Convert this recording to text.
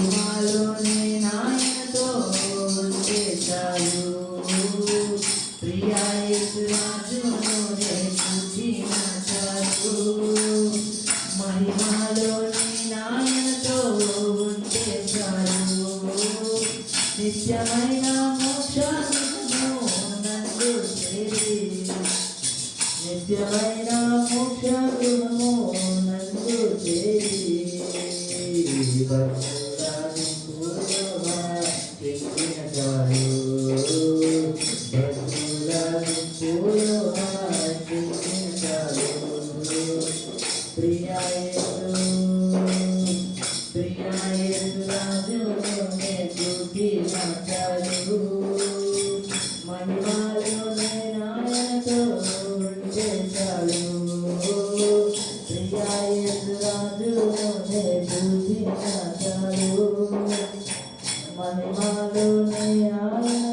మహిమలోనే నాయనతో ఉంటే చాలు ప్రియా యేసు రాజునే చూచిన చాలు మహిమలోనే నాయనతో ఉంటే చాలు నిత్యమైన మోక్షము నన్ను చేరి నిత్యమైన మోక్షము నన్ను చేరి భక్తురాలు పూర్వమా చెక్కిన చాలు భక్తురాలు పూర్వమా చెక్కిన చాలు ప్రియా యేసు రాజునే చూచిన చాలు మహిమలోనే నాయనతో ఉంటే చాలు ప్రియా యేసు రాజునే చూచిన చాలు మహిమలోనే ఆయన